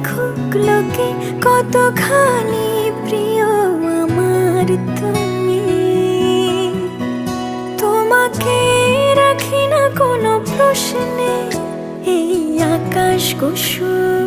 দেখুক লোকে কতখানি প্রিয় আমার তুমি। তোমাকে রাখি না কোনো প্রশ্নে, এই আকাশ কুসুম